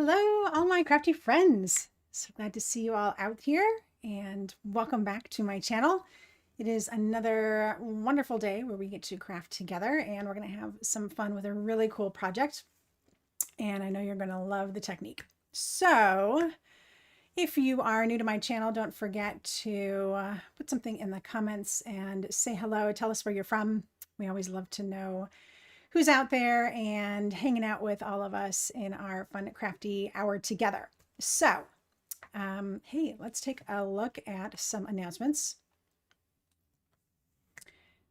Hello, all my crafty friends. So glad to see you all out here and welcome back to my channel. It is another wonderful day where we get to craft together and we're going to have some fun with a really cool project. And I know you're going to love the technique. So if you are new to my channel, don't forget to put something in the comments and say hello. Tell us where you're from. We always love to know who's out there and hanging out with all of us in our fun crafty hour together. So, hey, let's take a look at some announcements.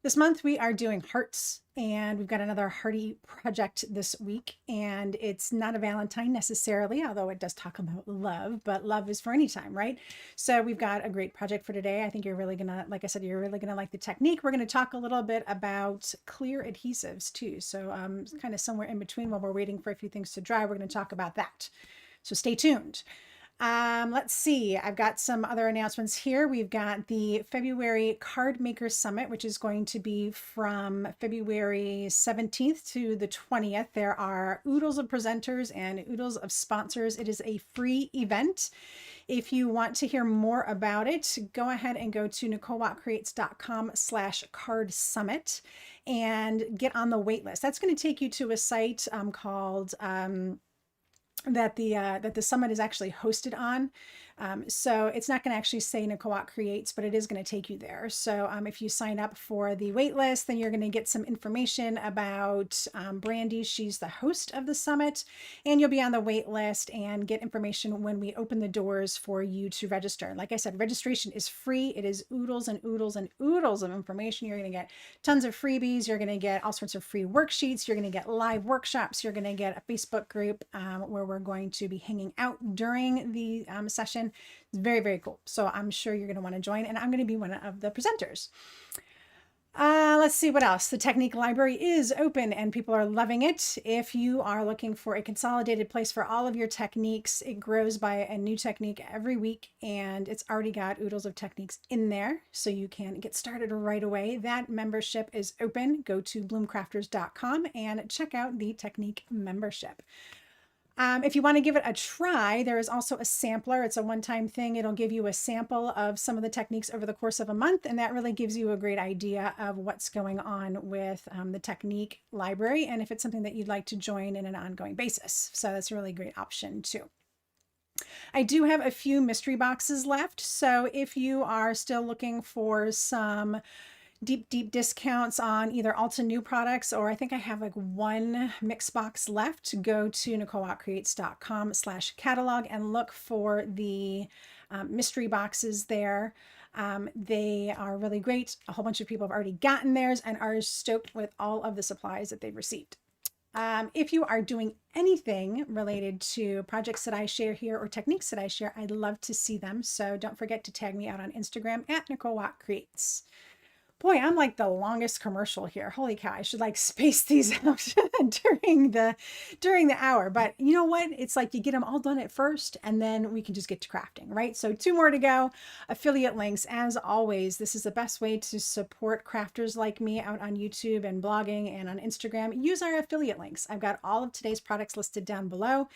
This month we are doing hearts, and we've got another hearty project this week, and it's not a Valentine necessarily, although it does talk about love, but love is for any time, right? So we've got a great project for today. I think you're really gonna, like I said, you're really gonna like the technique. We're gonna talk a little bit about clear adhesives too. So kind of somewhere in between while we're waiting for a few things to dry, we're gonna talk about that. So stay tuned. Let's see, I've got some other announcements here. We've got the February Card Maker Summit, which is going to be from February 17th to the 20th. There are oodles of presenters and oodles of sponsors. It is a free event. If you want to hear more about it, go ahead and go to NicoleWattCreates.com/card summit and get on the wait list. That's going to take you to a site called that the summit is actually hosted on. So it's not going to actually say Nicole Watt Creates, but it is going to take you there. So if you sign up for the wait list, then you're going to get some information about Brandy. She's the host of the summit, and you'll be on the wait list and get information when we open the doors for you to register. Like I said, registration is free. It is oodles and oodles and oodles of information. You're going to get tons of freebies. You're going to get all sorts of free worksheets. You're going to get live workshops. You're going to get a Facebook group where we're going to be hanging out during the session. It's very, very cool. So I'm sure you're going to want to join, and I'm going to be one of the presenters. Let's see what else. The technique library is open and people are loving it. If you are looking for a consolidated place for all of your techniques, it grows by a new technique every week, and it's already got oodles of techniques in there, so you can get started right away. That membership is open. Go to bloomcrafters.com and check out the technique membership. If you want to give it a try, there is also a sampler. It's a one-time thing. It'll give you a sample of some of the techniques over the course of a month, and that really gives you a great idea of what's going on with the technique library, and if it's something that you'd like to join in an ongoing basis. So that's a really great option too. I do have a few mystery boxes left, so if you are still looking for some deep discounts on either Ulta new products, or I think I have like one mix box left, go to NicoleWattCreates.com/catalog and look for the mystery boxes there. They are really great. A whole bunch of people have already gotten theirs and are stoked with all of the supplies that they've received. If you are doing anything related to projects that I share here or techniques that I share, I'd love to see them. So don't forget to tag me out on Instagram at NicoleWattCreates. Boy, I'm like the longest commercial here. Holy cow, I should like space these out during the hour. But you know what? It's like you get them all done at first and then we can just get to crafting, right? So 2 more to go. Affiliate links, as always. This is the best way to support crafters like me out on YouTube and blogging and on Instagram. Use our affiliate links. I've got all of today's products listed down below.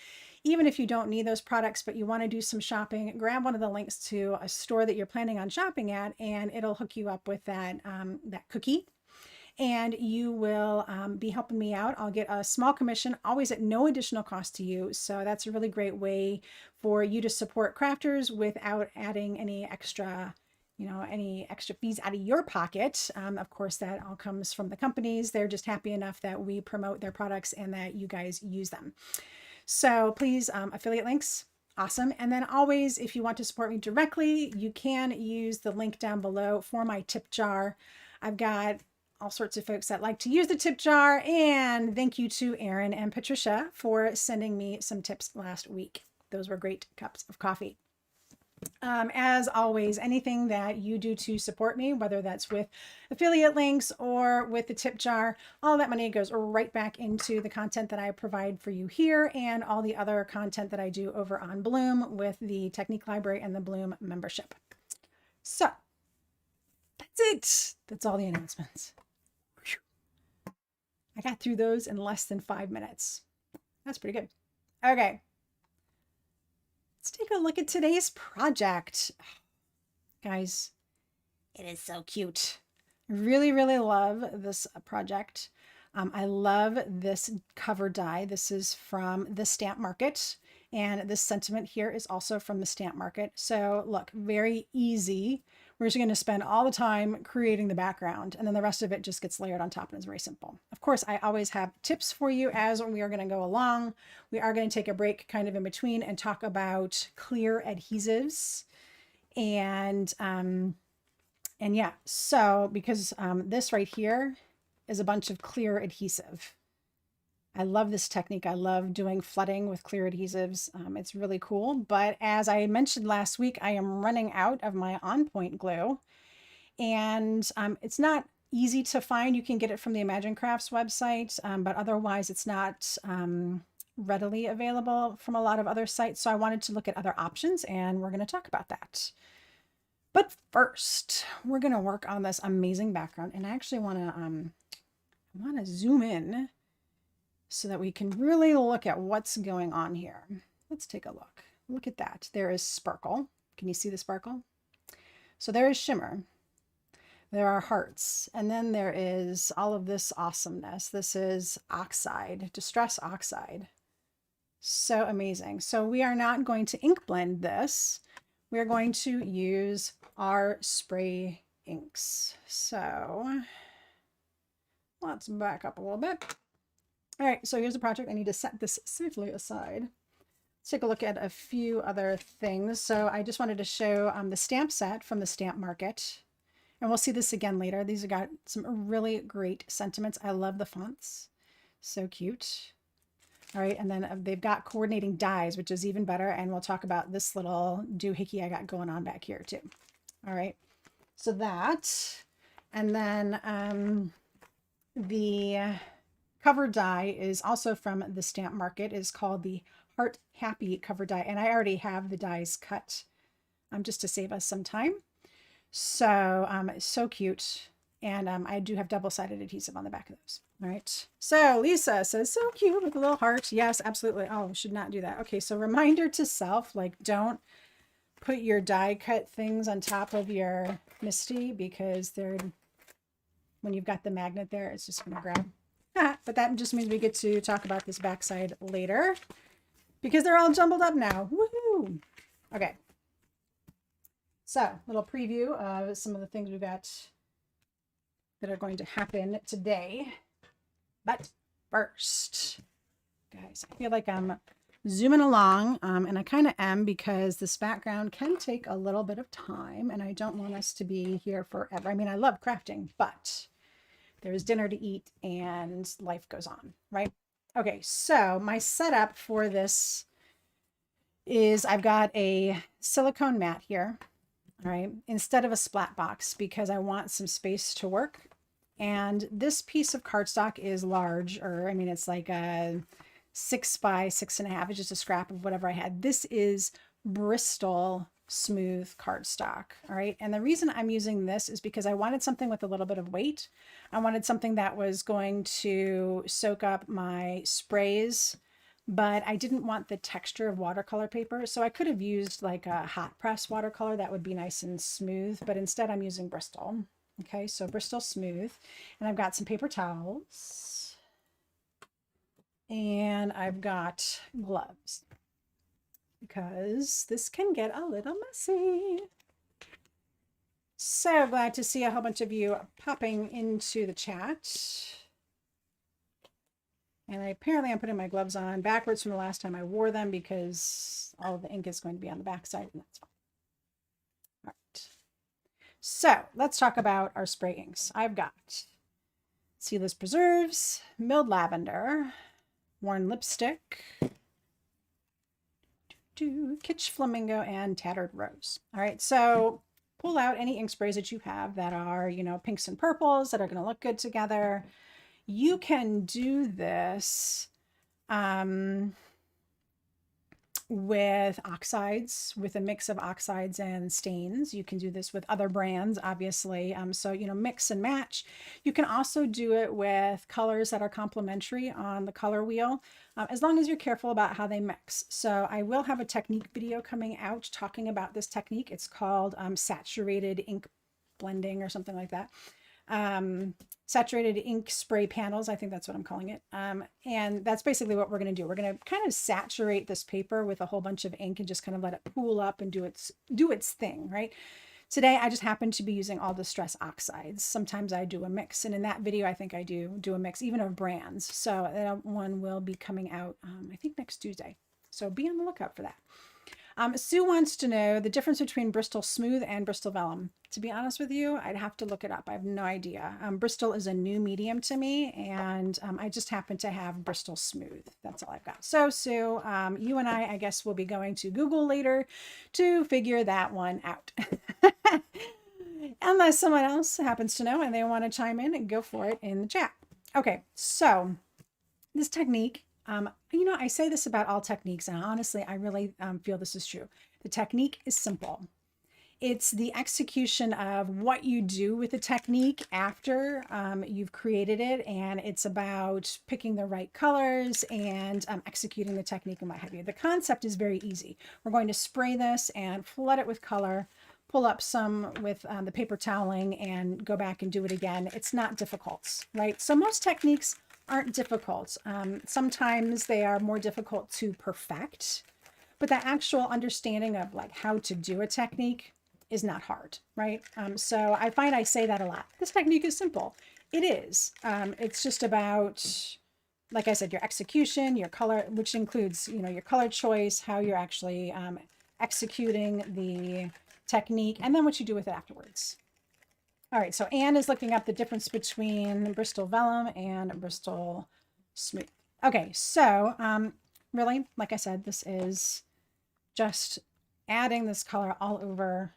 Even if you don't need those products, but you want to do some shopping, grab one of the links to a store that you're planning on shopping at, and it'll hook you up with that, that cookie. And you will be helping me out. I'll get a small commission, always at no additional cost to you. So that's a really great way for you to support crafters without adding any extra fees out of your pocket. Of course, that all comes from the companies. They're just happy enough that we promote their products and that you guys use them. So please, affiliate links, awesome. And then always, if you want to support me directly, you can use the link down below for my tip jar. I've got all sorts of folks that like to use the tip jar, and thank you to Erin and Patricia for sending me some tips last week. Those were great cups of coffee. As always, anything that you do to support me, whether that's with affiliate links or with the tip jar, all that money goes right back into the content that I provide for you here and all the other content that I do over on Bloom with the Technique Library and the Bloom membership. So that's it. That's all the announcements. I got through those in less than 5 minutes. That's pretty good. Okay. let's take a look at today's project. Guys, it is so cute. I really, really love this project. I love this cover die. This is from the Stamp Market, and this sentiment here is also from the Stamp Market. So look, very easy. We're just going to spend all the time creating the background, and then the rest of it just gets layered on top and is very simple. Of course, I always have tips for you as we are going to go along. We are going to take a break kind of in between and talk about clear adhesives. And yeah, so because this right here is a bunch of clear adhesive. I love this technique. I love doing flooding with clear adhesives. It's really cool. But as I mentioned last week, I am running out of my On Point glue. And it's not easy to find. You can get it from the Imagine Crafts website, but otherwise it's not readily available from a lot of other sites. So I wanted to look at other options, and we're going to talk about that. But first, we're going to work on this amazing background. And I actually want to zoom in so that we can really look at what's going on here. Let's take a look. Look at that. There is sparkle. Can you see the sparkle? So there is shimmer. There are hearts. And then there is all of this awesomeness. This is oxide, distress oxide. So amazing. So we are not going to ink blend this. We're going to use our spray inks. So let's back up a little bit. All right, so here's the project. I need to set this safely aside. Let's take a look at a few other things. So I just wanted to show the stamp set from the Stamp Market. And we'll see this again later. These have got some really great sentiments. I love the fonts. So cute. All right, and then they've got coordinating dies, which is even better. And we'll talk about this little doohickey I got going on back here too. All right, so that, and then the cover die is also from the Stamp Market. It is called the Heart Happy cover die, and I already have the dies cut just to save us some time. So so cute, and I do have double-sided adhesive on the back of those. All right, so Lisa says, so cute with a little heart. Yes, absolutely. Oh, should not do that. Okay, so reminder to self, like, don't put your die cut things on top of your Misty, because they're, when you've got the magnet there, it's just gonna grab. But that just means we get to talk about this backside later, because they're all jumbled up now. Woohoo! Okay. So, little preview of some of the things we've got that are going to happen today. But first, guys, I feel like I'm zooming along, and I kind of am, because this background can take a little bit of time, and I don't want us to be here forever. I mean, I love crafting, but there's dinner to eat and life goes on, right? Okay, so my setup for this is I've got a silicone mat here, all right, instead of a splat box, because I want some space to work. And this piece of cardstock is large, or I mean, it's like a 6 by 6.5. It's just a scrap of whatever I had. This is Bristol smooth cardstock. All right. And the reason I'm using this is because I wanted something with a little bit of weight. I wanted something that was going to soak up my sprays, but I didn't want the texture of watercolor paper. So I could have used like a hot press watercolor that would be nice and smooth, but instead I'm using Bristol. Okay. So Bristol smooth, and I've got some paper towels, and I've got gloves, because this can get a little messy. So glad to see a whole bunch of you popping into the chat. And apparently I'm putting my gloves on backwards from the last time I wore them, because all of the ink is going to be on the back side, and that's fine. All right. So let's talk about our spray inks. I've got Seedless Preserves, Milled Lavender, Worn Lipstick, Kitsch Flamingo, and Tattered Rose. All right, so pull out any ink sprays that you have that are, you know, pinks and purples that are going to look good together. You can do this with oxides, with a mix of oxides and stains. You can do this with other brands, obviously. So, you know, mix and match. You can also do it with colors that are complementary on the color wheel, as long as you're careful about how they mix. So I will have a technique video coming out talking about this technique. It's called saturated ink blending or something like that. Saturated ink spray panels, I think that's what I'm calling it. And that's basically what we're going to do. We're going to kind of saturate this paper with a whole bunch of ink and just kind of let it pool up and do its thing, right? Today I just happen to be using all Distress oxides. Sometimes I do a mix, and in that video I think I do a mix even of brands. So that one will be coming out I think next Tuesday. So be on the lookout for that. Sue wants to know the difference between Bristol Smooth and Bristol Vellum. To be honest with you, I'd have to look it up. I have no idea. Bristol is a new medium to me, and I just happen to have Bristol Smooth. That's all I've got. So Sue, you and I guess we'll be going to Google later to figure that one out. Unless someone else happens to know and they want to chime in, and go for it in the chat. Okay, so this technique, you know, I say this about all techniques, and honestly, I really feel this is true. The technique is simple. It's the execution of what you do with the technique after you've created it, and it's about picking the right colors and executing the technique and what have you. The concept is very easy. We're going to spray this and flood it with color, pull up some with the paper toweling, and go back and do it again. It's not difficult, right? So most techniques aren't difficult. Sometimes they are more difficult to perfect, but the actual understanding of like how to do a technique is not hard, right? So I find I say that a lot. This technique is simple. It is. It's just about, like I said, your execution, your color, which includes, you know, your color choice, how you're actually executing the technique, and then what you do with it afterwards. All right, so Anne is looking up the difference between Bristol Vellum and Bristol Smooth. Okay, so really, like I said, this is just adding this color all over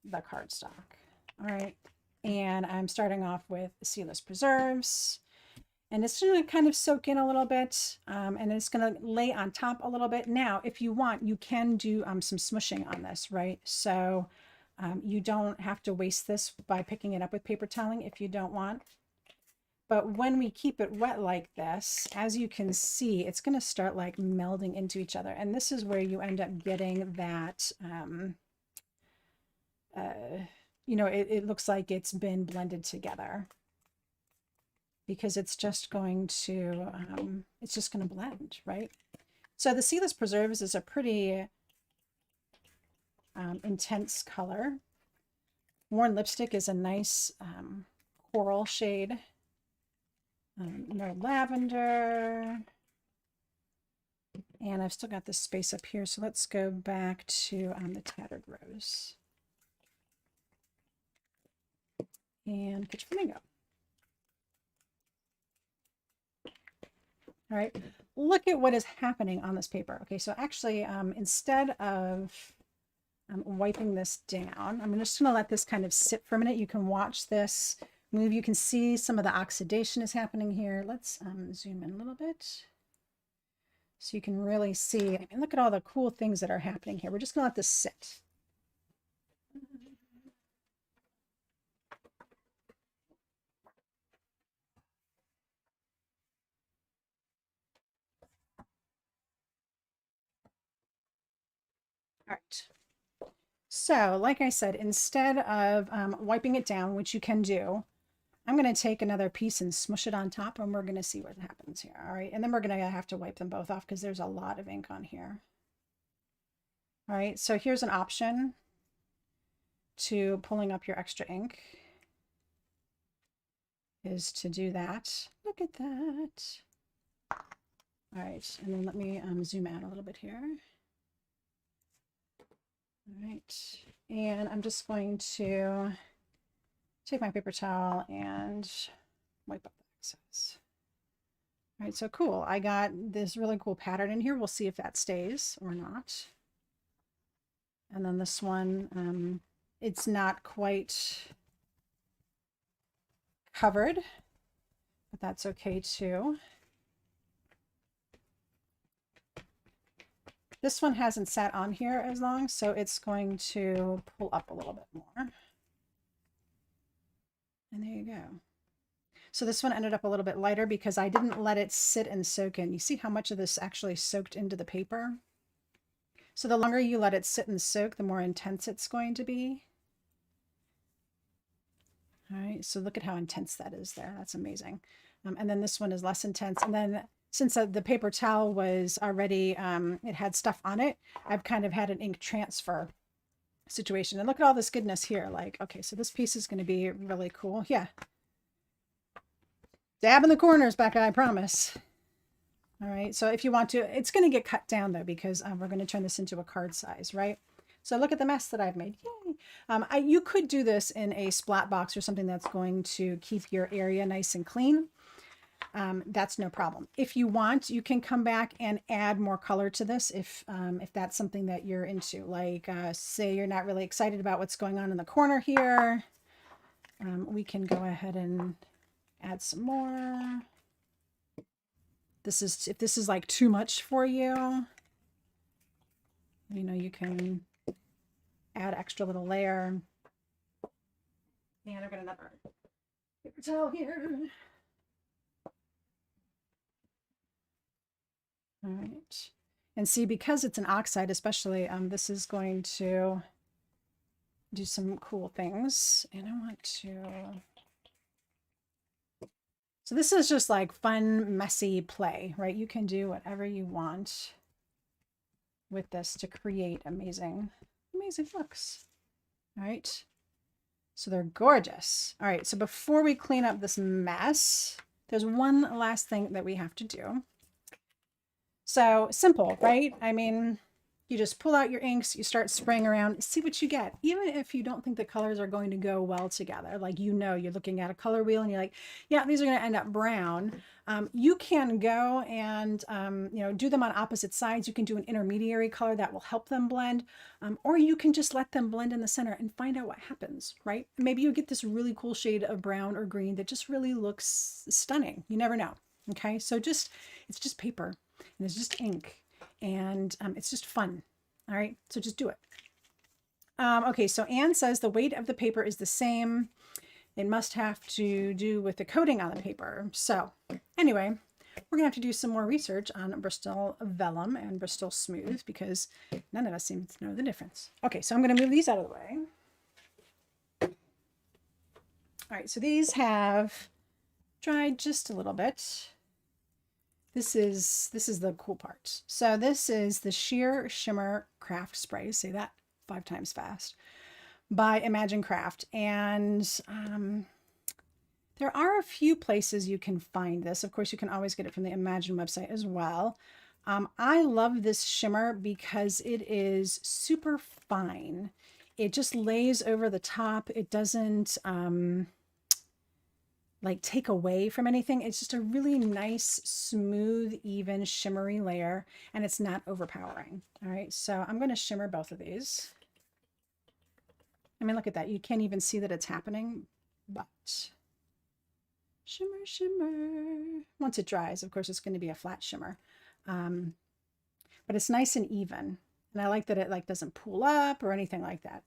the cardstock. All right, and I'm starting off with Seedless Preserves, and it's going to kind of soak in a little bit, and it's going to lay on top a little bit. Now, if you want, you can do some smushing on this, right? So you don't have to waste this by picking it up with paper toweling if you don't want. But when we keep it wet like this, as you can see, it's going to start like melding into each other. And this is where you end up getting that, you know, it looks like it's been blended together, because it's just going to blend, right? So the Seedless Preserves is a pretty intense color. Worn Lipstick is a nice coral shade. No Lavender. And I've still got this space up here, so let's go back to the Tattered Rose. And Kitsch Flamingo. All right, look at what is happening on this paper. Okay, so actually, instead of wiping this down, I'm just going to let this kind of sit for a minute. You can watch this move. You can see some of the oxidation is happening here. Let's zoom in a little bit so you can really see. I mean, look at all the cool things that are happening here. We're just going to let this sit. All right. So, like I said, instead of wiping it down, which you can do, I'm going to take another piece and smush it on top, and we're going to see what happens here. All right. And then we're going to have to wipe them both off because there's a lot of ink on here. All right. So here's an option to pulling up your extra ink, is to do that. Look at that. All right. And then let me zoom out a little bit here. All right. And I'm just going to take my paper towel and wipe up the excess. All right, so cool. I got this really cool pattern in here. We'll see if that stays or not. And then this one, it's not quite covered, but that's okay too. This one hasn't sat on here as long, so it's going to pull up a little bit more. And there you go. So this one ended up a little bit lighter because I didn't let it sit and soak in. You see how much of this actually soaked into the paper? So the longer you let it sit and soak, the more intense it's going to be. All right, so look at how intense that is there. That's amazing. And then this one is less intense. And then since the paper towel was already, it had stuff on it, I've kind of had an ink transfer situation. And look at all this goodness here. Like, okay, so this piece is going to be really cool. Yeah. Dab in the corners, Becca, I promise. All right, so if you want to, it's going to get cut down though, because we're going to turn this into a card size, right? So look at the mess that I've made. Yay. You could do this in a splat box or something that's going to keep your area nice and clean. That's no problem. If you want, you can come back and add more color to this if that's something that you're into. Like say you're not really excited about what's going on in the corner here. We can go ahead and add some more. If this is like too much for you, you know, you can add extra little layer. And I've got another paper towel here. All right. And see, because it's an oxide, especially, this is going to do some cool things. And I want to... So this is just like fun, messy play, right? You can do whatever you want with this to create amazing, amazing looks. All right. So they're gorgeous. All right. So before we clean up this mess, there's one last thing that we have to do. So simple, right? I mean, you just pull out your inks, you start spraying around, see what you get. Even if you don't think the colors are going to go well together, like, you know, you're looking at a color wheel and you're like, yeah, these are going to end up brown. You can go and, you know, do them on opposite sides. You can do an intermediary color that will help them blend, or you can just let them blend in the center and find out what happens, right? Maybe you get this really cool shade of brown or green that just really looks stunning. You never know. Okay. So it's just paper and it's just ink. And it's just fun. All right, so just do it. Okay, so Anne says the weight of the paper is the same. It must have to do with the coating on the paper. So anyway, we're gonna have to do some more research on Bristol Vellum and Bristol Smooth because none of us seem to know the difference. Okay, so I'm gonna move these out of the way. All right, so these have dried just a little bit. This is the cool part. So this is the Sheer Shimmer Craft Spray. Say that 5 times fast. By Imagine Craft. And there are a few places you can find this. Of course, you can always get it from the Imagine website as well. I love this shimmer because it is super fine. It just lays over the top. It doesn't... like take away from anything. It's just a really nice, smooth, even shimmery layer, and it's not overpowering. All right, so I'm going to shimmer both of these. I mean, look at that. You can't even see that it's happening, but shimmer, shimmer. Once it dries, of course, it's going to be a flat shimmer, but it's nice and even. And I like that it like doesn't pool up or anything like that.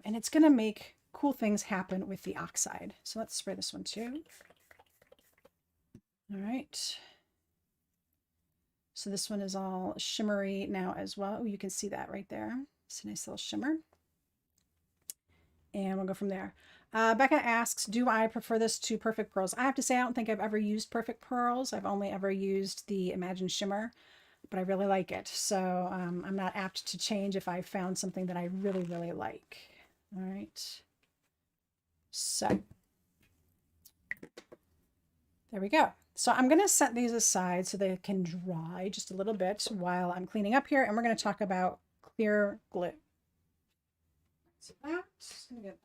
And it's going to make cool things happen with the oxide. So let's spray this one too. All right. So this one is all shimmery now as well. You can see that right there. It's a nice little shimmer. And we'll go from there. Becca asks, do I prefer this to Perfect Pearls? I have to say, I don't think I've ever used Perfect Pearls. I've only ever used the Imagine Shimmer, but I really like it. So I'm not apt to change if I found something that I really, really like. All right. So there we go. So I'm going to set these aside so they can dry just a little bit while I'm cleaning up here. And we're going to talk about clear glue. So that's going to get...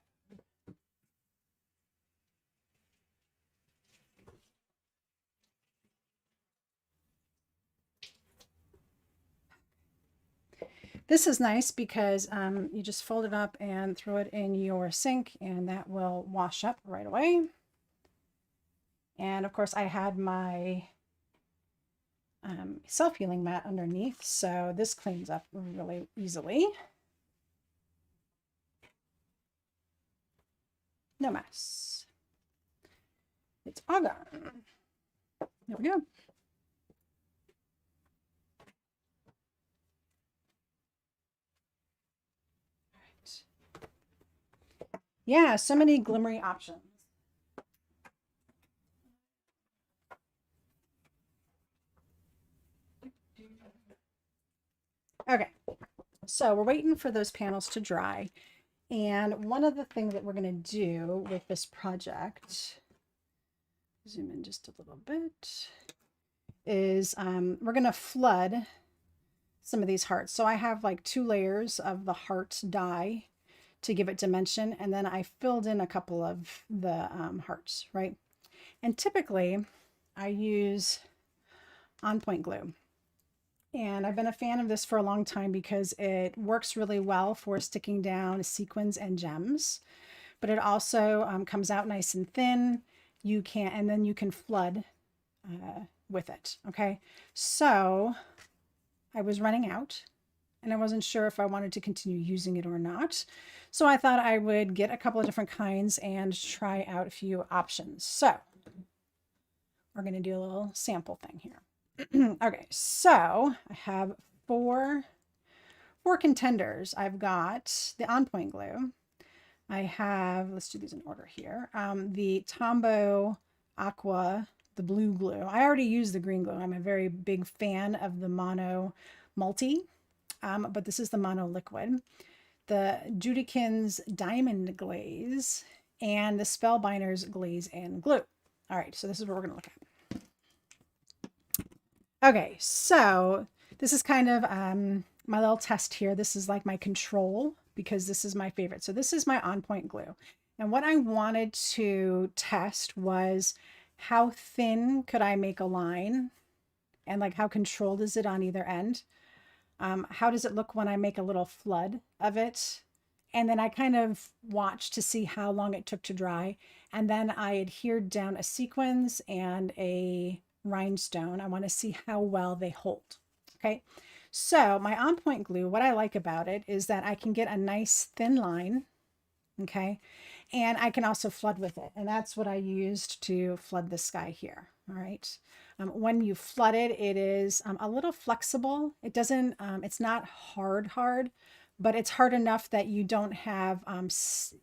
This is nice because you just fold it up and throw it in your sink and that will wash up right away. And of course I had my self-healing mat underneath, so this cleans up really easily. No mess. It's all gone. There we go. Yeah, so many glimmery options. Okay, so we're waiting for those panels to dry. And one of the things that we're going to do with this project, zoom in just a little bit, is we're going to flood some of these hearts. So I have like 2 layers of the heart dye to give it dimension, and then I filled in a couple of the hearts, right? And typically I use on point glue. And I've been a fan of this for a long time because it works really well for sticking down sequins and gems, but it also comes out nice and thin. You can, and then you can flood with it. Okay. So I was running out and I wasn't sure if I wanted to continue using it or not. So I thought I would get a couple of different kinds and try out a few options. So we're going to do a little sample thing here. Okay, so I have four contenders. I've got the on point glue. I have, let's do these in order here. The Tombow Aqua, the blue glue. I already used the green glue. I'm a very big fan of the mono multi, but this is the mono liquid. The Judikins Diamond Glaze and the Spellbinders Glaze and Glue. All right, so this is what we're going to look at. Okay, so this is kind of my little test here. This is like my control because this is my favorite. So this is my on point glue. And what I wanted to test was how thin could I make a line and like how controlled is it on either end? How does it look when I make a little flood of it? And then I kind of watched to see how long it took to dry. And then I adhered down a sequins and a rhinestone. I want to see how well they hold. Okay. So my on point glue, what I like about it is that I can get a nice thin line. Okay. And I can also flood with it. And that's what I used to flood this guy here. All right. When you flood it, it is a little flexible. It doesn't, it's not hard, but it's hard enough that you don't have,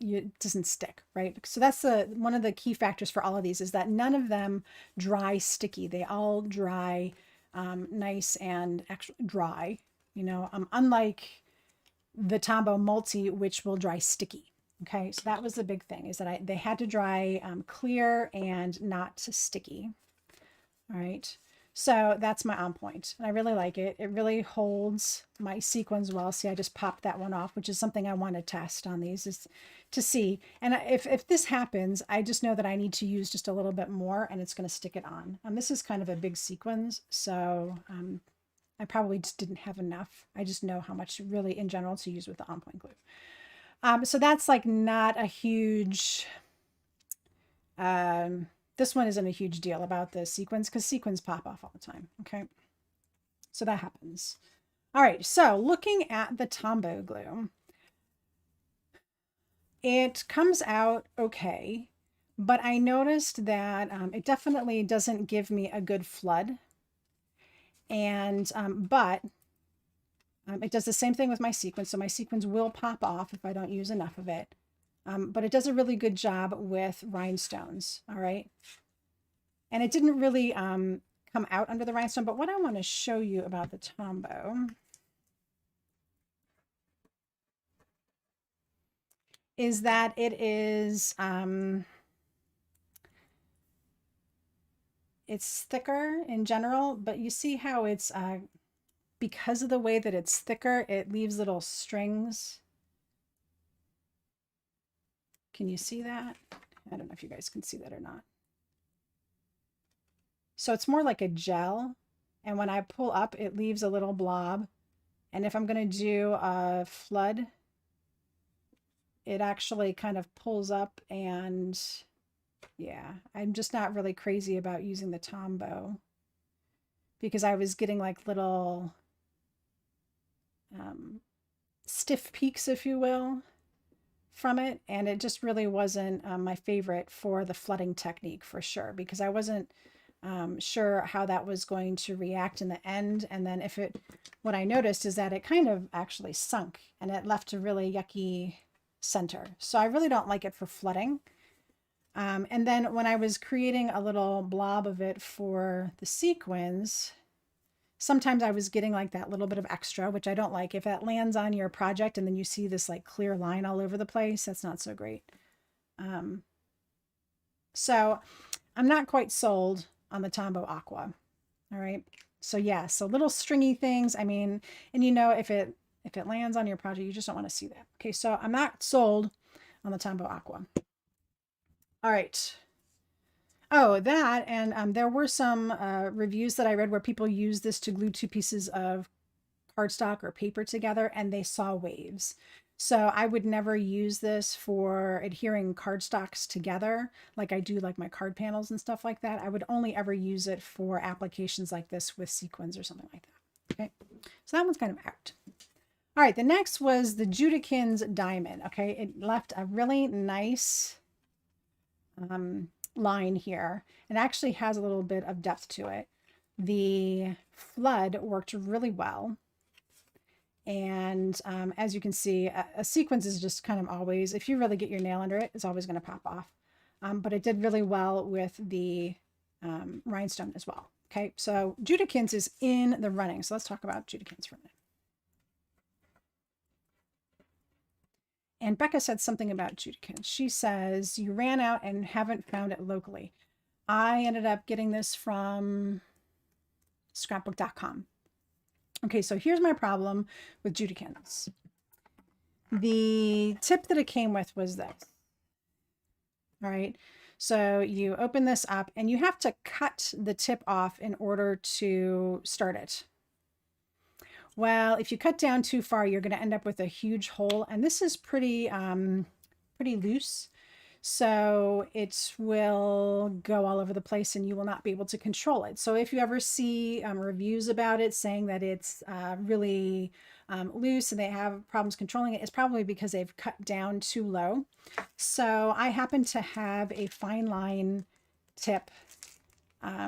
it doesn't stick, right? So that's one of the key factors for all of these is that none of them dry sticky. They all dry nice and actually dry, you know, unlike the Tombow Multi, which will dry sticky. Okay, so that was the big thing is that they had to dry clear and not sticky. All right, so that's my on point, and I really like it. It really holds my sequins well. See, I just popped that one off, which is something I want to test on these is to see. And if this happens, I just know that I need to use just a little bit more, and it's going to stick it on. This is kind of a big sequins, so I probably just didn't have enough. I just know how much really in general to use with the on point glue. So that's like not a huge. This one isn't a huge deal about the sequins because sequins pop off all the time. Okay. So that happens. All right. So looking at the Tombow glue, it comes out okay, but I noticed that it definitely doesn't give me a good flood. And, it does the same thing with my sequins. So my sequins will pop off if I don't use enough of it. But it does a really good job with rhinestones. All right. And it didn't really come out under the rhinestone. But what I want to show you about the Tombow is that it is, it's thicker in general, but you see how it's, because of the way that it's thicker, it leaves little strings. Can you see that? I don't know if you guys can see that or not. So it's more like a gel. And when I pull up, it leaves a little blob. And if I'm going to do a flood, it actually kind of pulls up. And yeah, I'm just not really crazy about using the Tombow because I was getting like little stiff peaks, if you will, from it. And it just really wasn't my favorite for the flooding technique for sure, because I wasn't sure how that was going to react in the end. And then what I noticed is that it kind of actually sunk and it left a really yucky center. So I really don't like it for flooding. And then when I was creating a little blob of it for the sequins, sometimes I was getting like that little bit of extra, which I don't like. If that lands on your project and then you see this like clear line all over the place, that's not so great. So I'm not quite sold on the Tombow Aqua. All right. So yeah, so little stringy things. I mean, and you know, if it lands on your project, you just don't want to see that. Okay. So I'm not sold on the Tombow Aqua. All right. Oh, that, and there were some reviews that I read where people use this to glue two pieces of cardstock or paper together and they saw waves. So I would never use this for adhering cardstocks together like I do like my card panels and stuff like that. I would only ever use it for applications like this with sequins or something like that. Okay, so that one's kind of out. All right, the next was the Judikins Diamond. Okay, it left a really nice line here. It actually has a little bit of depth to it. The flood worked really well. And as you can see, a sequence is just kind of always, if you really get your nail under it, it's always going to pop off. But it did really well with the rhinestone as well. Okay, so Judikins is in the running. So let's talk about Judikins for a minute. And Becca said something about Judikins. She says, you ran out and haven't found it locally. I ended up getting this from scrapbook.com. Okay, so here's my problem with Judikins. The tip that it came with was this. All right, so you open this up and you have to cut the tip off in order to start it. Well, if you cut down too far, you're going to end up with a huge hole, and this is pretty loose. So it will go all over the place and you will not be able to control it. So if you ever see reviews about it saying that it's really loose and they have problems controlling it, it's probably because they've cut down too low. So I happen to have a fine line tip.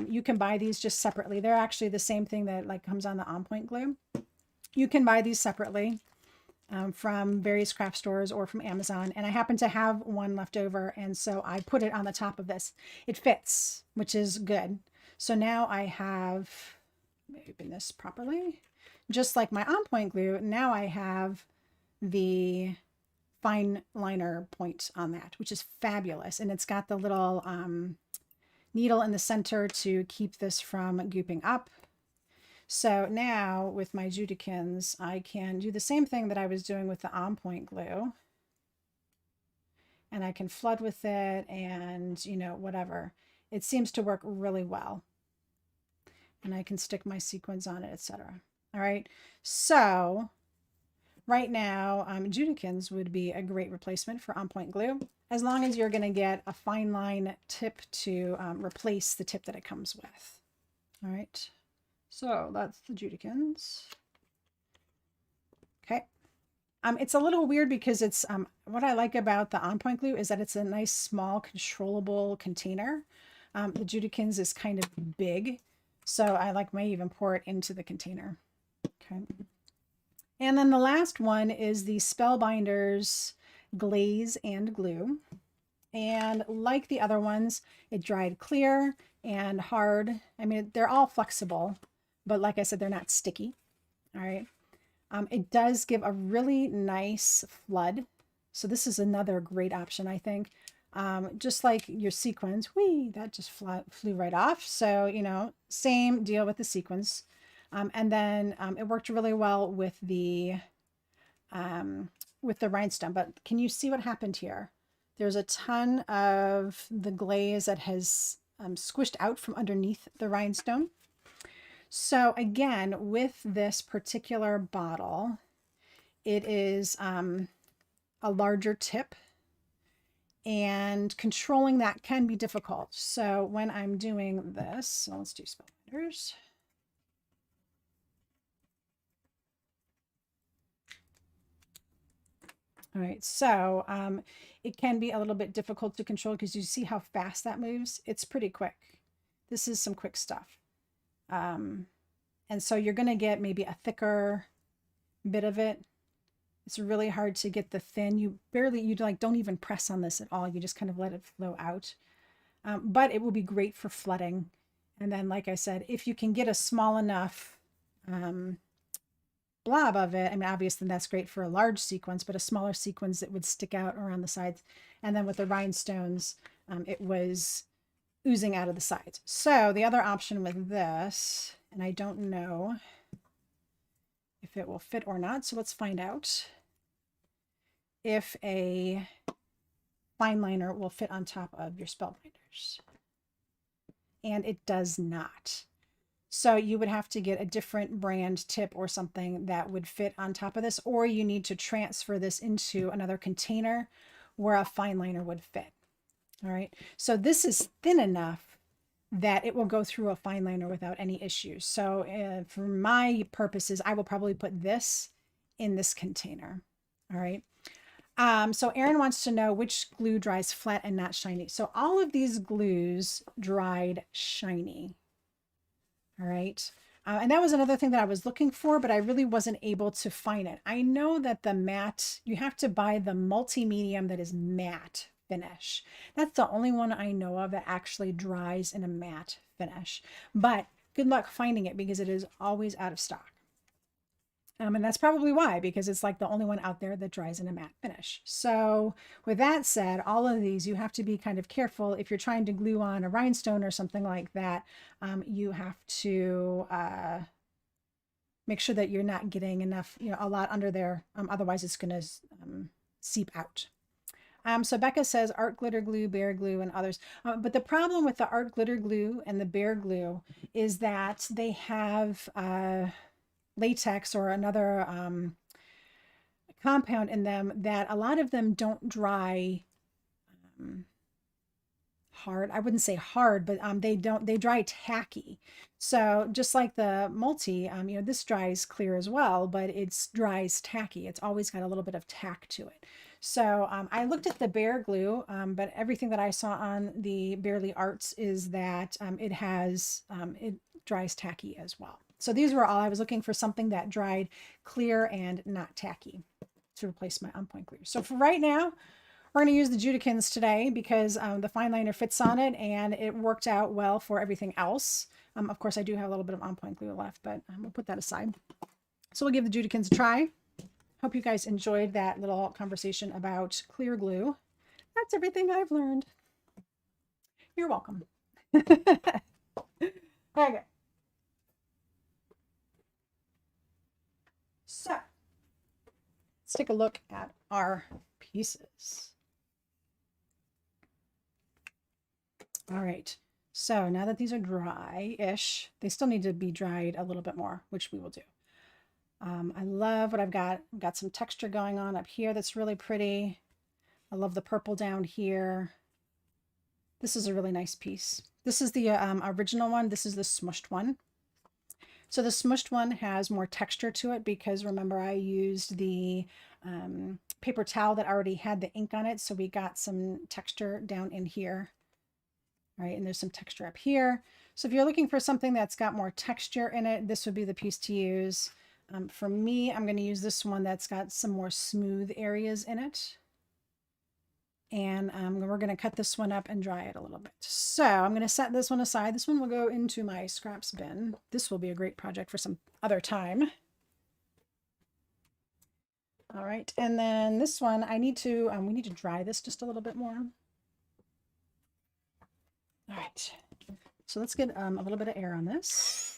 You can buy these just separately. They're actually the same thing that like comes on the on point glue. You can buy these separately. From various craft stores or from Amazon, and I happen to have one left over, and so I put it on the top of this. It fits, which is good. So now I have, let me open this properly, just like my on point glue. Now I have the fine liner point on that, which is fabulous, and it's got the little needle in the center to keep this from gooping up. So now with my Judikins, I can do the same thing that I was doing with the on point glue. And I can flood with it and, you know, whatever. It seems to work really well. And I can stick my sequins on it, etc. All right. So right now, Judikins would be a great replacement for on point glue, as long as you're going to get a fine line tip to replace the tip that it comes with. All right. So that's the Judikins. Okay. It's a little weird because it's, what I like about the on point glue is that it's a nice, small, controllable container. The Judikins is kind of big, so I may even pour it into the container. Okay. And then the last one is the Spellbinders Glaze and Glue. And like the other ones, it dried clear and hard. I mean, they're all flexible, but like I said, they're not sticky. All right. It does give a really nice flood. So this is another great option, I think. Just like your sequins, that just flew right off. So, you know, same deal with the sequins. And then it worked really well with the rhinestone. But can you see what happened here? There's a ton of the glaze that has squished out from underneath the rhinestone. So again, with this particular bottle, it is a larger tip, and controlling that can be difficult. So when I'm doing this, so let's do Spellbinders. All right, so it can be a little bit difficult to control because you see how fast that moves. It's pretty quick. This is some quick stuff. And so you're going to get maybe a thicker bit of it. It's really hard to get the thin. You like don't even press on this at all. You just kind of let it flow out. But it will be great for flooding. And then, like I said, if you can get a small enough blob of it, I mean, obviously that's great for a large sequence, but a smaller sequence that would stick out around the sides. And then with the rhinestones, it was oozing out of the sides. So the other option with this, and I don't know if it will fit or not, so let's find out if a fine liner will fit on top of your Spellbinders. And it does not. So you would have to get a different brand tip or something that would fit on top of this, or you need to transfer this into another container where a fine liner would fit. All right, so this is thin enough that it will go through a fine liner without any issues. So for my purposes, I will probably put this in this container. All right. So Erin wants to know which glue dries flat and not shiny. So all of these glues dried shiny. All right. And that was another thing that I was looking for, but I really wasn't able to find it. I know that the matte, you have to buy the multi-medium that is matte finish. That's the only one I know of that actually dries in a matte finish. But good luck finding it because it is always out of stock. And that's probably why, because it's like the only one out there that dries in a matte finish. So with that said, all of these, you have to be kind of careful. If you're trying to glue on a rhinestone or something like that, you have to make sure that you're not getting enough, a lot under there. Otherwise it's going to seep out. So Becca says art glitter glue, bear glue, and others. But the problem with the art glitter glue and the bear glue is that they have latex or another compound in them that a lot of them don't dry hard. I wouldn't say hard, but they dry tacky. So just like the multi, this dries clear as well, but it dries tacky. It's always got a little bit of tack to it. So I looked at the Bear glue, but everything that I saw on the Bearly Arts is that it dries tacky as well. So these were all, I was looking for something that dried clear and not tacky to replace my On Point glue. So for right now, we're going to use the Judikins today because the fine liner fits on it and it worked out well for everything else. Of course, I do have a little bit of On Point glue left, but we'll put that aside. So we'll give the Judikins a try. Hope you guys enjoyed that little conversation about clear glue. That's everything I've learned. You're welcome. Okay. So let's take a look at our pieces. All right, so now that these are dry-ish, they still need to be dried a little bit more, which we will do. I love what I've got. I've got some texture going on up here that's really pretty. I love the purple down here. This is a really nice piece. This is the original one. This is the smushed one. So the smushed one has more texture to it because remember I used the paper towel that already had the ink on it. So we got some texture down in here. All right, and there's some texture up here. So if you're looking for something that's got more texture in it, this would be the piece to use. For me, I'm going to use this one that's got some more smooth areas in it. And we're going to cut this one up and dry it a little bit. So I'm going to set this one aside. This one will go into my scraps bin. This will be a great project for some other time. All right, and then this one, we need to dry this just a little bit more. All right, so let's get a little bit of air on this.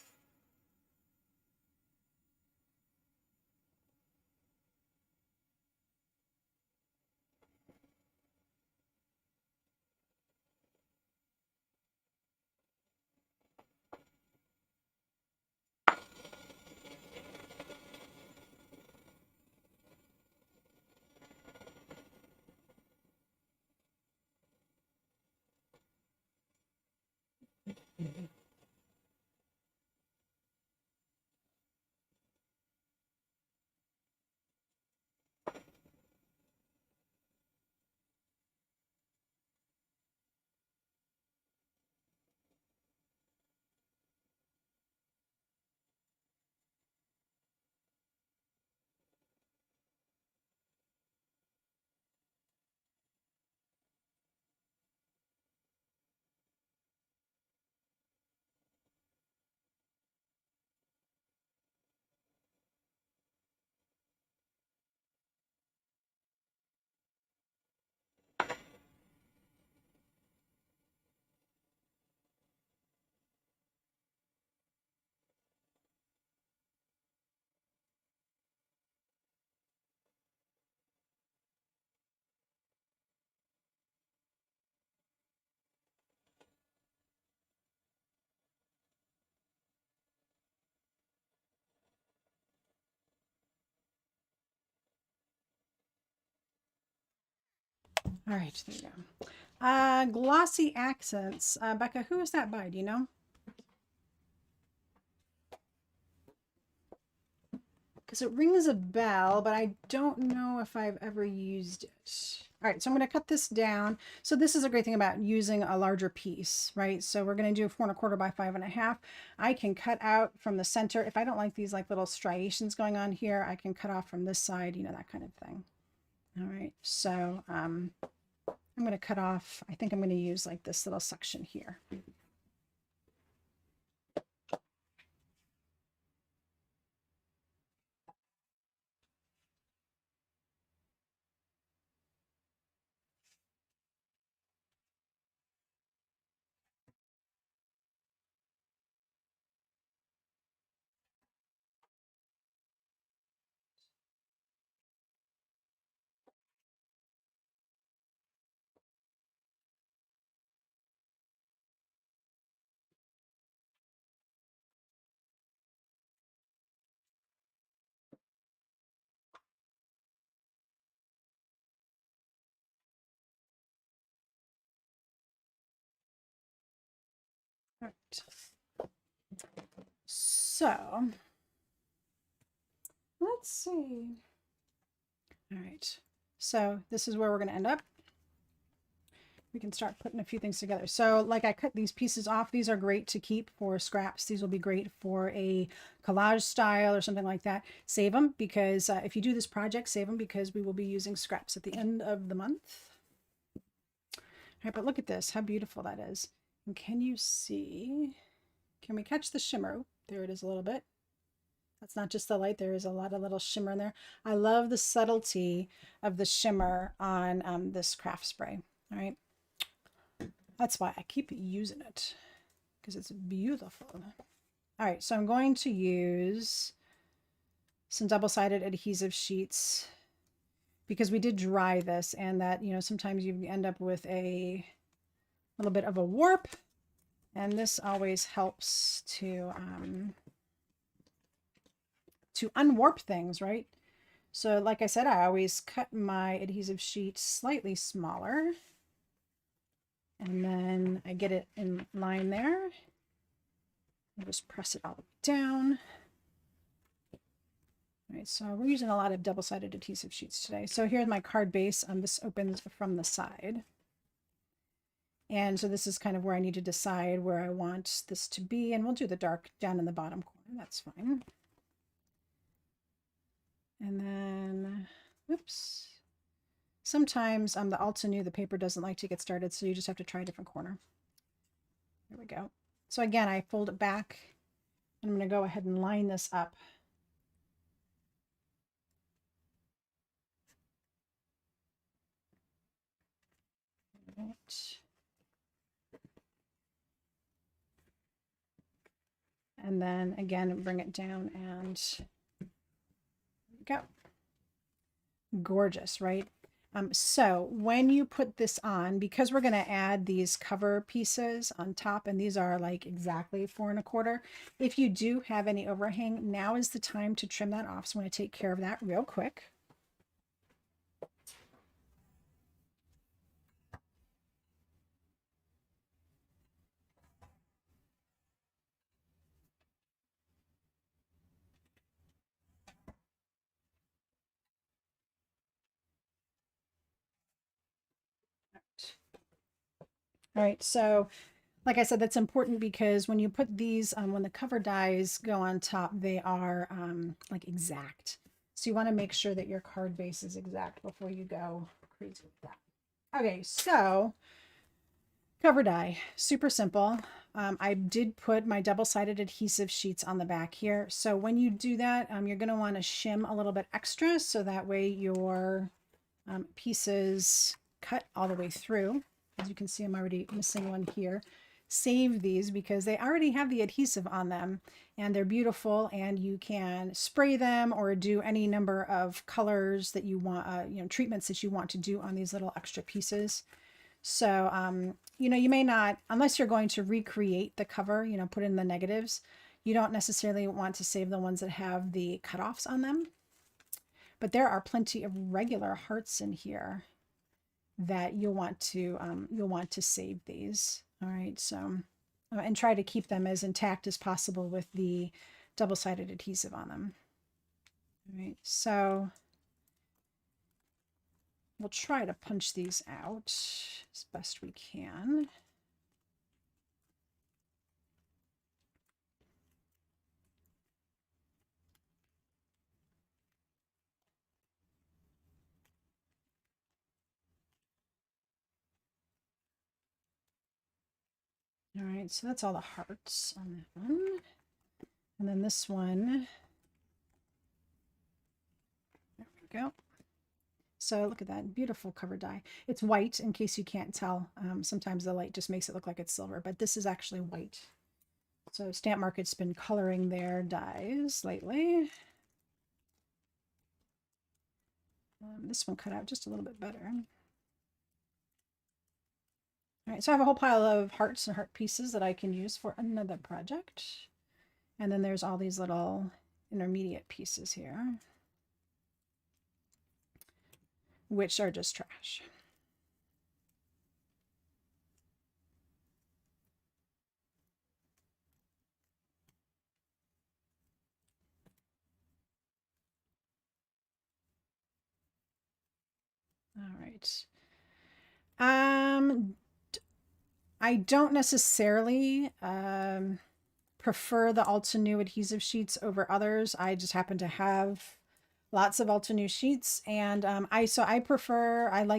All right, there you go. Glossy Accents. Becca, who is that by? Do you know? Because it rings a bell, but I don't know if I've ever used it. All right, so I'm going to cut this down. So this is a great thing about using a larger piece, right? So we're going to do 4¼ by 5½. I can cut out from the center. If I don't like these like little striations going on here, I can cut off from this side, you know, that kind of thing. All right, so I'm going to cut off, I think I'm going to use like this little section here. All right. So let's see. All right. So this is where we're going to end up. We can start putting a few things together. So like I cut these pieces off. These are great to keep for scraps. These will be great for a collage style or something like that. Save them because if you do this project, save them because we will be using scraps at the end of the month. All right, but look at this, how beautiful that is. And can you see, can we catch the shimmer? There it is a little bit. That's not just the light, there is a lot of little shimmer in there. I love the subtlety of the shimmer on this craft spray. All right. That's why I keep using it, because it's beautiful. All right, so I'm going to use some double-sided adhesive sheets because we did dry this, and that, you know, sometimes you end up with a little bit of a warp, and this always helps to unwarp things, right? So like I said, I always cut my adhesive sheet slightly smaller. And then I get it in line there. I just press it all the way down. All right, so we're using a lot of double-sided adhesive sheets today. So here's my card base. This opens from the side. And so this is kind of where I need to decide where I want this to be. And we'll do the dark down in the bottom corner. That's fine. And then, oops. Sometimes the Altenew, the paper doesn't like to get started, so you just have to try a different corner. There we go. So again, I fold it back. I'm going to go ahead and line this up. Right. And then again, bring it down and there we go. Gorgeous, right? So when you put this on, because we're going to add these cover pieces on top, and these are like exactly 4¼ if you do have any overhang, now is the time to trim that off. So I'm going to take care of that real quick. All right, so like I said, that's important because when you put these, when the cover dies go on top, they are like exact. So you want to make sure that your card base is exact before you go crazy with that. Okay, so cover die, super simple. I did put my double-sided adhesive sheets on the back here. So when you do that, you're going to want to shim a little bit extra so that way your pieces cut all the way through. As you can see, I'm already missing one here. Save these because they already have the adhesive on them and they're beautiful, and you can spray them or do any number of colors that you want, you know, treatments that you want to do on these little extra pieces. So, you know, you may not, unless you're going to recreate the cover, you know, put in the negatives, you don't necessarily want to save the ones that have the cutoffs on them. But there are plenty of regular hearts in here. that you'll want to save these. All right, so and try to keep them as intact as possible with the double-sided adhesive on them. All right, so we'll try to punch these out as best we can. All right, so that's all the hearts on that one. And then this one, there we go. So look at that beautiful cover die. It's white in case you can't tell. Sometimes the light just makes it look like it's silver, but this is actually white. So Stamp Market's been coloring their dies lately. This one cut out just a little bit better. All right, so I have a whole pile of hearts and heart pieces that I can use for another project. And then there's all these little intermediate pieces here, which are just trash. All right. I don't necessarily prefer the Altenew adhesive sheets over others. I just happen to have lots of Altenew sheets, and I like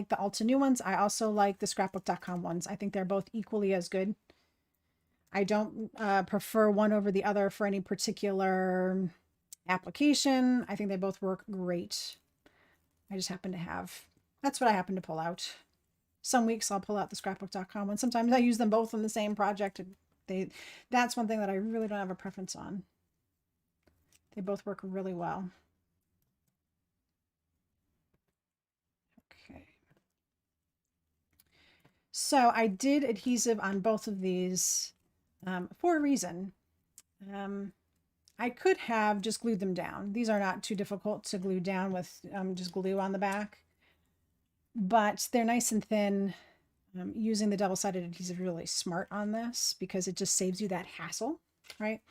the Altenew ones. I also like the scrapbook.com ones. I think they're both equally as good. I don't prefer one over the other for any particular application. I think they both work great. I just happen to have, that's what I happen to pull out. Some weeks I'll pull out the scrapbook.com one. Sometimes I use them both on the same project. That's one thing that I really don't have a preference on. They both work really well. Okay. So I did adhesive on both of these for a reason. I could have just glued them down. These are not too difficult to glue down with just glue on the back, but they're nice and thin. Using the double-sided adhesive really smart on this because it just saves you that hassle, right?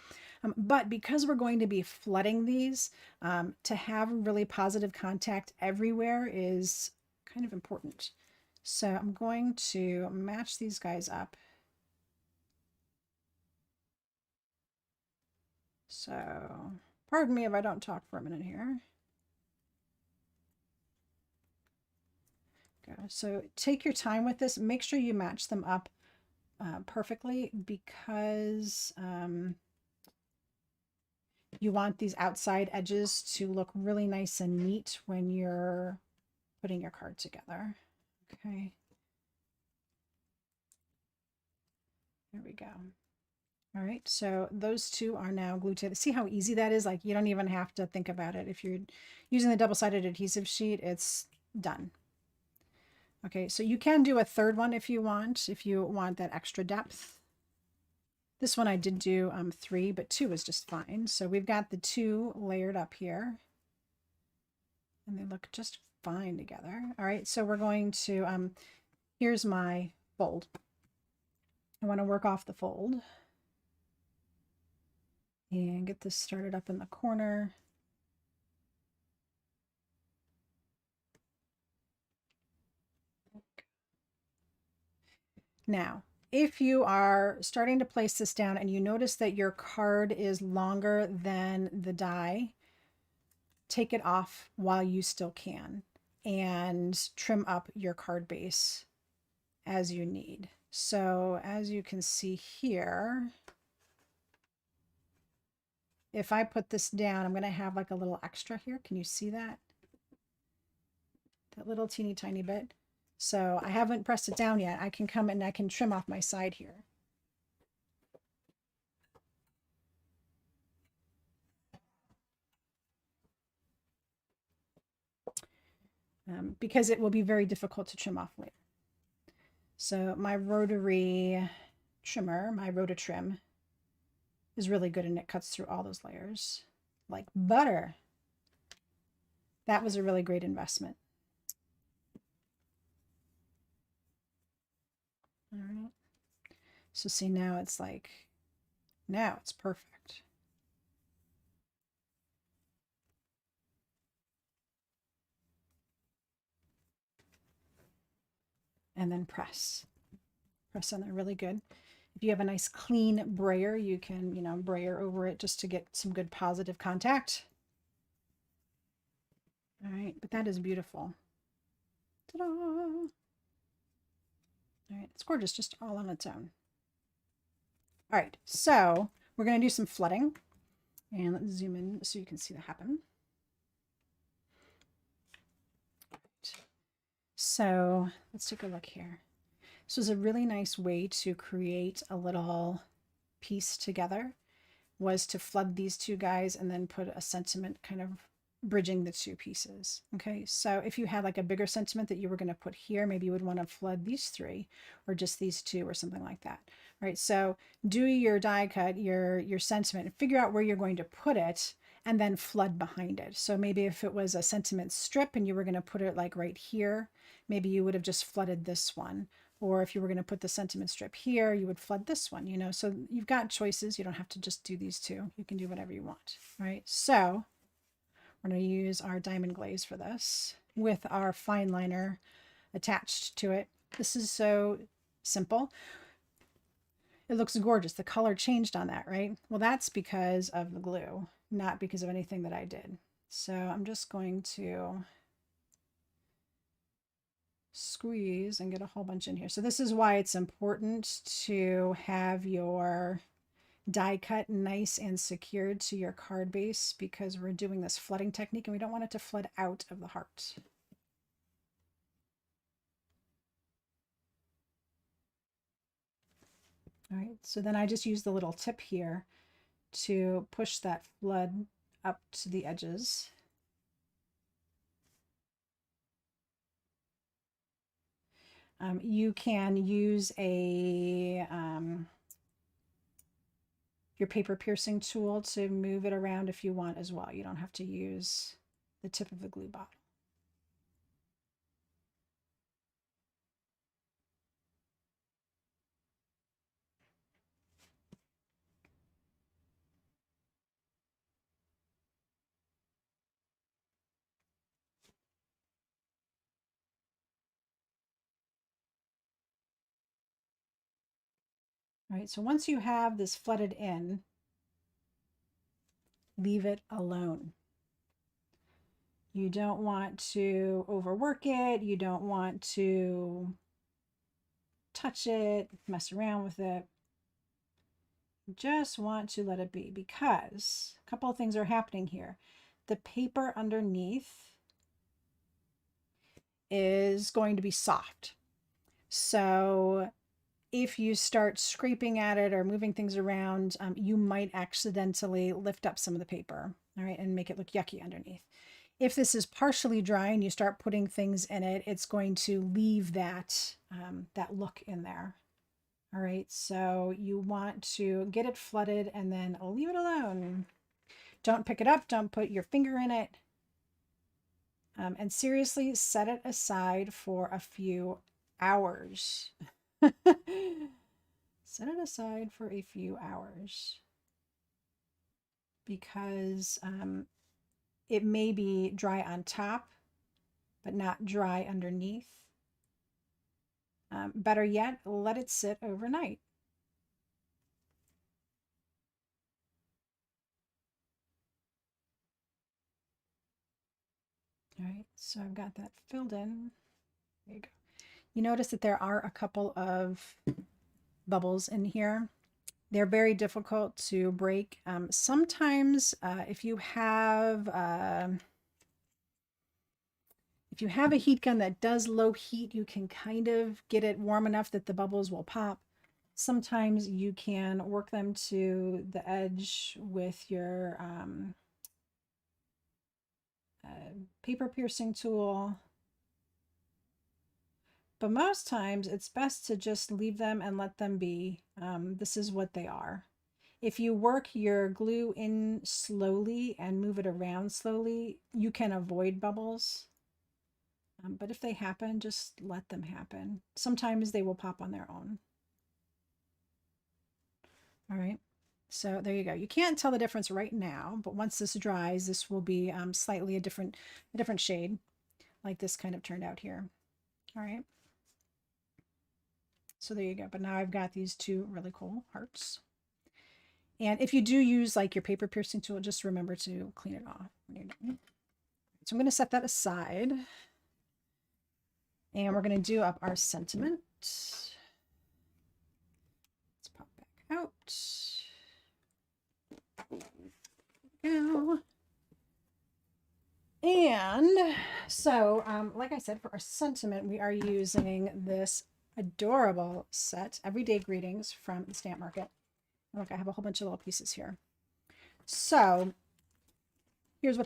But because we're going to be flooding these, to have really positive contact everywhere is kind of important. So I'm going to match these guys up. So pardon me if I don't talk for a minute here. So take your time with this. Make sure you match them up perfectly because you want these outside edges to look really nice and neat when you're putting your card together. Okay. There we go. All right, so those two are now glued together. See how easy that is? Like you don't even have to think about it. If you're using the double-sided adhesive sheet, it's done. Okay, so you can do a third one if you want that extra depth. This one I did do 3, but 2 is just fine. So we've got the 2 layered up here. And they look just fine together. All right, so we're going to, here's my fold. I want to work off the fold. And get this started up in the corner. Now, if you are starting to place this down and you notice that your card is longer than the die, take it off while you still can and trim up your card base as you need. So as you can see here, if I put this down, I'm going to have like a little extra here. Can you see that? That little teeny tiny bit. So I haven't pressed it down yet. I can come and I can trim off my side here. Because it will be very difficult to trim off later. So my rotary trimmer, my Rototrim, is really good and it cuts through all those layers like butter. That was a really great investment. So see, now it's like, now it's perfect. And then press. Press on there really good. If you have a nice clean brayer, you can, you know, brayer over it just to get some good positive contact. All right, but that is beautiful. Ta-da! All right, it's gorgeous just all on its own. All right, so we're going to do some flooding. And let's zoom in so you can see that happen. So let's take a look here. This was a really nice way to create a little piece together, was to flood these two guys and then put a sentiment kind of bridging the two pieces. Okay, so if you had like a bigger sentiment that you were going to put here, maybe you would want to flood these three or just these two or something like that. All right, so do your die cut, your sentiment, figure out where you're going to put it, and then flood behind it. So maybe if it was a sentiment strip and you were going to put it like right here, maybe you would have just flooded this one. Or if you were going to put the sentiment strip here, you would flood this one, you know. So you've got choices. You don't have to just do these two. You can do whatever you want. All right, so we're going to use our diamond glaze for this with our fine liner attached to it. This is so simple. It looks gorgeous. The color changed on that, right? Well, that's because of the glue, not because of anything that I did. So I'm just going to squeeze and get a whole bunch in here. So this is why it's important to have your die cut nice and secured to your card base, because we're doing this flooding technique and we don't want it to flood out of the heart. All right, so then I just use the little tip here to push that flood up to the edges. You can use a your paper piercing tool to move it around if you want as well. You don't have to use the tip of the glue bottle. All right, so once you have this flooded in, leave it alone. You don't want to overwork it. You don't want to touch it, mess around with it. You just want to let it be, because a couple of things are happening here. The paper underneath is going to be soft. So if you start scraping at it or moving things around, you might accidentally lift up some of the paper, all right, and make it look yucky underneath. If this is partially dry and you start putting things in it, it's going to leave that, that look in there. All right, so you want to get it flooded and then leave it alone. Don't pick it up, don't put your finger in it. And seriously, set it aside for a few hours. Set it aside for a few hours, because it may be dry on top, but not dry underneath. Better yet, let it sit overnight. All right, so I've got that filled in. There you go. You notice that there are a couple of bubbles in here. They're very difficult to break. Sometimes if you have a heat gun that does low heat, you can kind of get it warm enough that the bubbles will pop. Sometimes you can work them to the edge with your paper piercing tool. But most times it's best to just leave them and let them be. This is what they are. If you work your glue in slowly and move it around slowly, you can avoid bubbles. But if they happen, just let them happen. Sometimes they will pop on their own. All right. So there you go. You can't tell the difference right now, but once this dries, this will be slightly a different shade, like this kind of turned out here. All right. So there you go. But now I've got these two really cool hearts. And if you do use like your paper piercing tool, just remember to clean it off when you're done. So I'm going to set that aside. And we're going to do up our sentiment. Let's pop back out. Go. And so, like I said, for our sentiment, we are using this adorable set, Everyday Greetings from the Stamp Market. Look, I have a whole bunch of little pieces here. So here's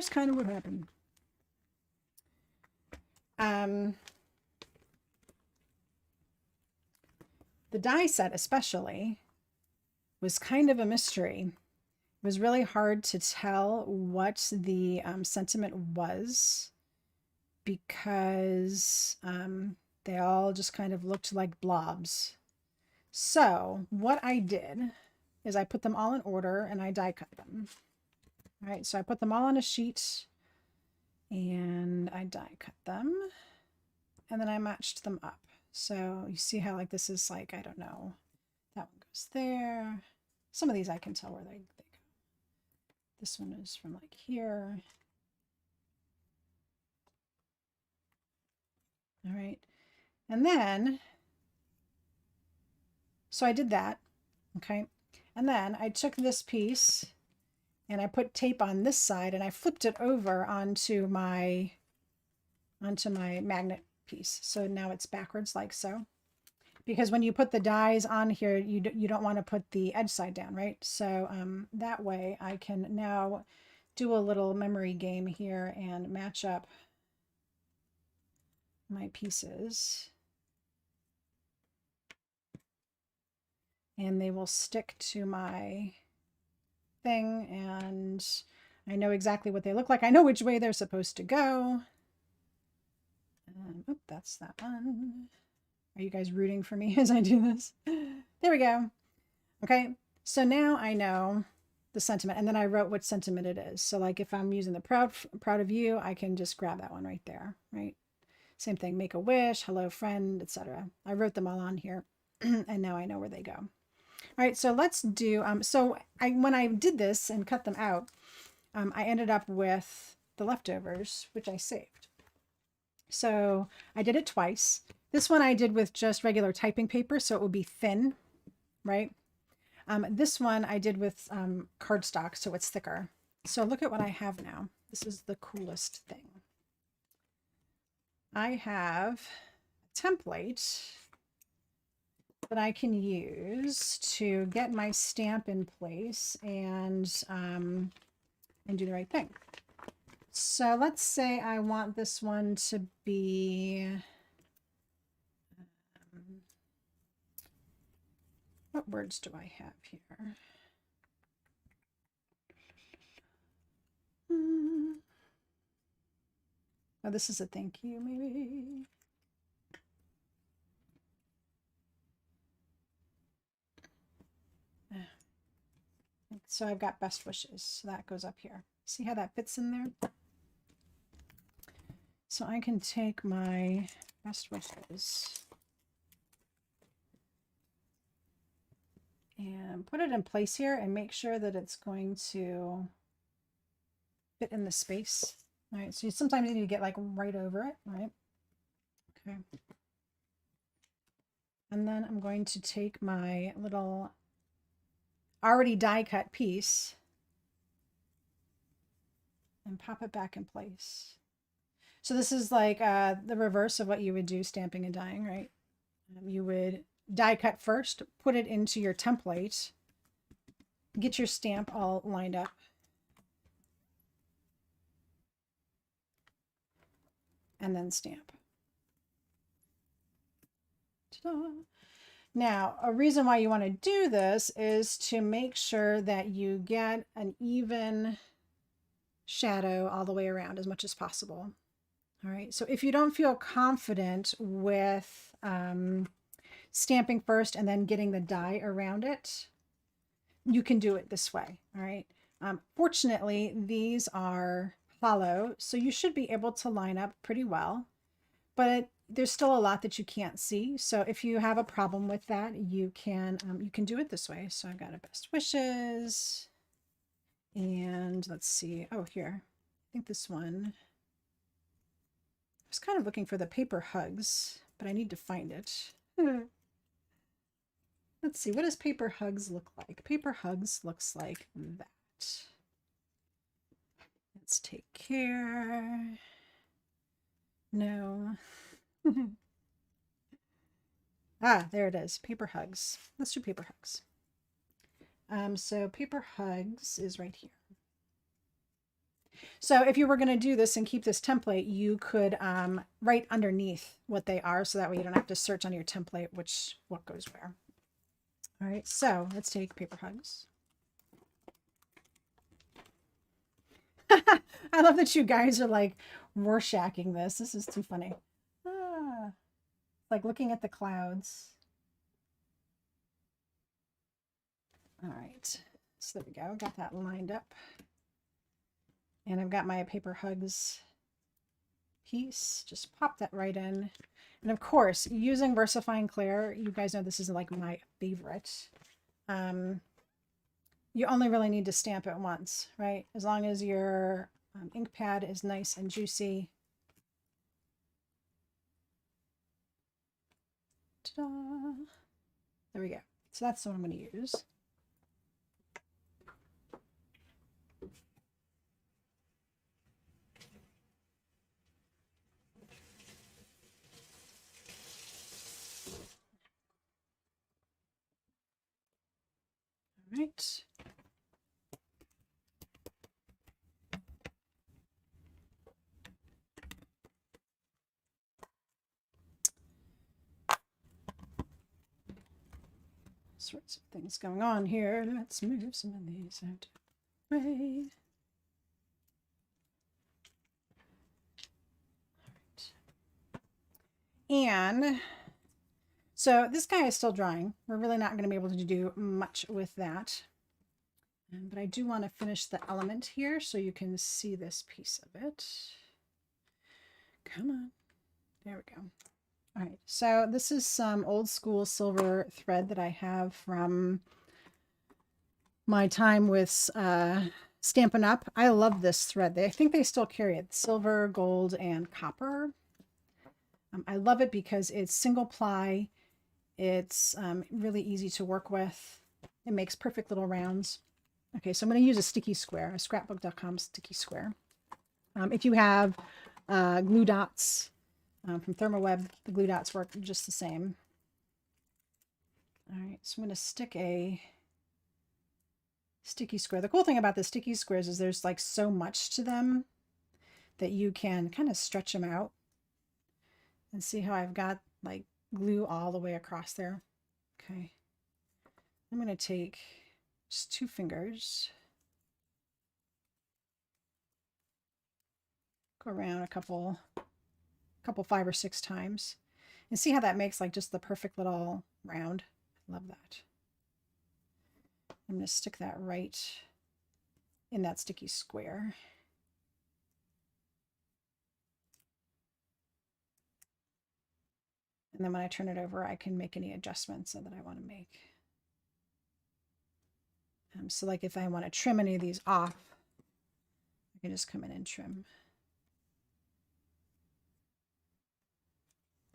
kind of what happened. The die set especially was kind of a mystery. It was really hard to tell what the sentiment was because they all just kind of looked like blobs. So what I did is I put them all in order and I die cut them. All right, so I put them all on a sheet and I die cut them and then I matched them up. So you see how like this is like, I don't know, that one goes there. Some of these I can tell where they go. This one is from like here. All right. And then, so I did that. Okay. And then I took this piece and I put tape on this side and I flipped it over onto my magnet piece. So now it's backwards like so. Because when you put the dies on here, you don't want to put the edge side down, right? So that way I can now do a little memory game here and match up my pieces. And they will stick to my thing and I know exactly what they look like. I know which way they're supposed to go. Oh, that's that one. Are you guys rooting for me as I do this? There we go. Okay, so now I know the sentiment, and then I wrote what sentiment it is. So like if I'm using the proud of you, I can just grab that one right there, right? Same thing, make a wish, hello friend, etc. I wrote them all on here, and now I know where they go. All right, so let's do, when I did this and cut them out, I ended up with the leftovers, which I saved. So I did it twice. This one I did with just regular typing paper, so it would be thin, right? This one I did with cardstock, so it's thicker. So look at what I have now. This is the coolest thing. I have a template that I can use to get my stamp in place and do the right thing. So let's say I want this one to be, what words do I have here? Oh, this is a thank you, maybe. So I've got best wishes. So that goes up here. See how that fits in there? So I can take my best wishes and put it in place here and make sure that it's going to fit in the space. All right, so sometimes you need to get like right over it, right? Okay. And then I'm going to take my little already die cut piece and pop it back in place. So this is like the reverse of what you would do stamping and dyeing, right? You would die cut first, put it into your template, get your stamp all lined up. And then stamp. Ta-da. Now, a reason why you want to do this is to make sure that you get an even shadow all the way around as much as possible. All right, so if you don't feel confident with stamping first and then getting the dye around it, you can do it this way. All right. Fortunately, these are hollow, so you should be able to line up pretty well, but there's still a lot that you can't see. So if you have a problem with that, you can do it this way. So I've got a best wishes, and let's see. Oh, here, I think this one. I was kind of looking for the paper hugs, but I need to find it. Let's see, what does paper hugs look like? Paper hugs looks like that. Let's take care. No. Ah, there it is. Paper hugs. Let's do paper hugs. So paper hugs is right here. So if you were going to do this and keep this template, you could write underneath what they are, so that way you don't have to search on your template what goes where. All right, so let's take paper hugs. I love that you guys are like Rorschaching this. This is too funny. Like looking at the clouds. All right, so there we go. Got that lined up. And I've got my paper hugs piece. Just pop that right in. And of course, using VersaFine Clair, you guys know this is like my favorite. You only really need to stamp it once, right? As long as your ink pad is nice and juicy. Ta-da! There we go. So that's the one I'm going to use. All right. Sorts of things going on here. Let's move some of these out of the way. All right. And so this guy is still drying. We're really not going to be able to do much with that. But I do want to finish the element here so you can see this piece of it. Come on. There we go. All right, so this is some old school silver thread that I have from my time with Stampin' Up. I love this thread. I think they still carry it. Silver, gold, and copper. I love it because it's single ply. It's really easy to work with. It makes perfect little rounds. Okay, so I'm going to use a sticky square, a scrapbook.com sticky square. If you have glue dots, from Thermoweb, the glue dots work just the same. All right, so I'm going to stick a sticky square. The cool thing about the sticky squares is there's like so much to them that you can kind of stretch them out. And see how I've got like glue all the way across there. Okay, I'm going to take just 2 fingers, go around a couple 5 or 6 times, and see how that makes like just the perfect little round. I love that. I'm going to stick that right in that sticky square. And then when I turn it over, I can make any adjustments that I want to make. So like if I want to trim any of these off, I can just come in and trim.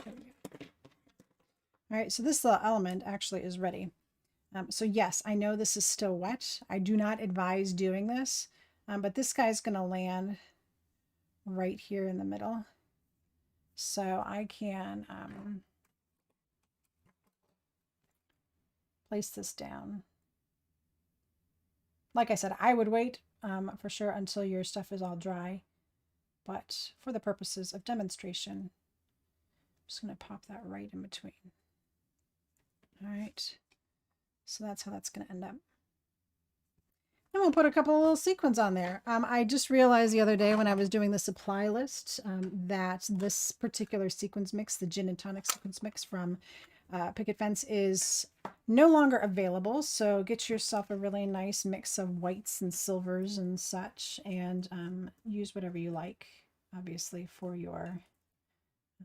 There we go. All right, so this little element actually is ready. So yes, I know this is still wet. I do not advise doing this, but this guy's going to land right here in the middle. So I can place this down. Like I said, I would wait for sure until your stuff is all dry, but for the purposes of demonstration, I'm just going to pop that right in between. All right, so that's how that's going to end up. And we'll put a couple of little sequins on there. I just realized the other day when I was doing the supply list that this particular sequins mix, the gin and tonic sequins mix from Picket Fence, is no longer available. So get yourself a really nice mix of whites and silvers and such, and use whatever you like, obviously, for your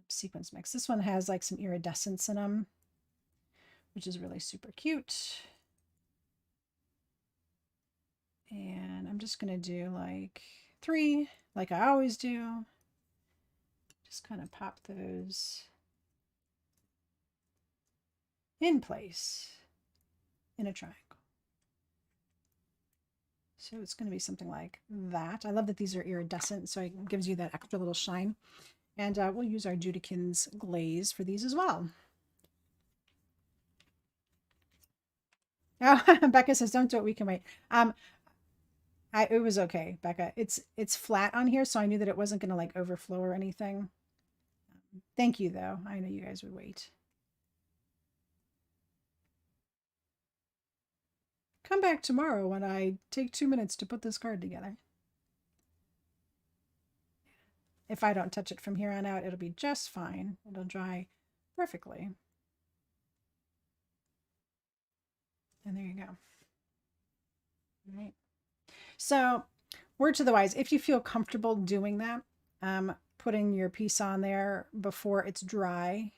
sequence mix. This one has like some iridescence in them, which is really super cute. And I'm just going to do like 3, like I always do. Just kind of pop those in place in a triangle. So it's going to be something like that. I love that these are iridescent, so it gives you that extra little shine. And we'll use our Judikins glaze for these as well. Oh, Becca says, don't do it, we can wait. It was okay, Becca. It's flat on here, so I knew that it wasn't going to like overflow or anything. Thank you, though. I know you guys would wait. Come back tomorrow when I take 2 minutes to put this card together. If I don't touch it from here on out, it'll be just fine. It'll dry perfectly. And there you go. All right. So, word to the wise, if you feel comfortable doing that, putting your piece on there before it's dry,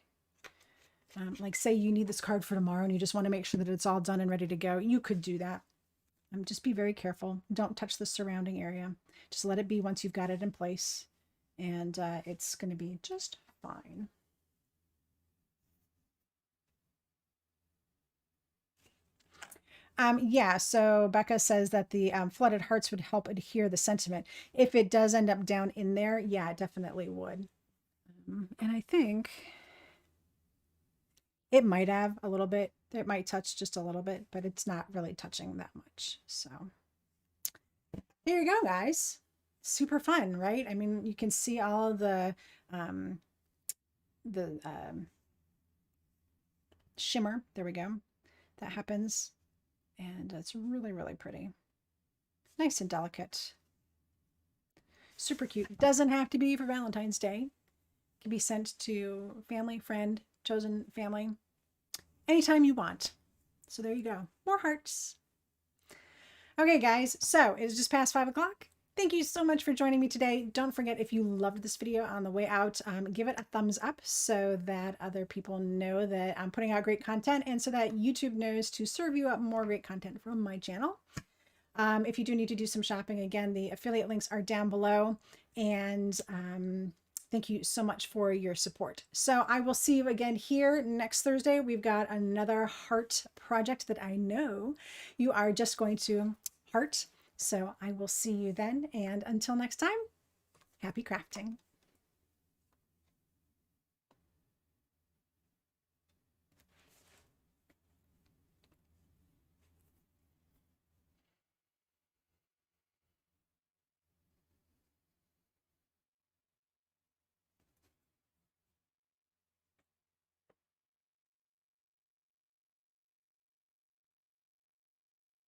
like say you need this card for tomorrow and you just want to make sure that it's all done and ready to go, you could do that. Just be very careful. Don't touch the surrounding area. Just let it be once you've got it in place, and it's going to be just fine. Yeah, so Becca says that the flooded hearts would help adhere the sentiment. If it does end up down in there, yeah, it definitely would. And I think it might have a little bit. It might touch just a little bit, but it's not really touching that much. So here you go, guys. Super fun, right? I mean, you can see all the shimmer. There we go. That happens. And it's really, really pretty. Nice and delicate. Super cute. Doesn't have to be for Valentine's Day. It can be sent to family, friend, chosen family, anytime you want. So there you go. More hearts. Okay, guys. So it is just past 5 o'clock. Thank you so much for joining me today. Don't forget, if you loved this video on the way out, give it a thumbs up so that other people know that I'm putting out great content, and so that YouTube knows to serve you up more great content from my channel. If you do need to do some shopping, again, the affiliate links are down below. And thank you so much for your support. So I will see you again here next Thursday. We've got another heart project that I know you are just going to heart. So I will see you then. And until next time, happy crafting.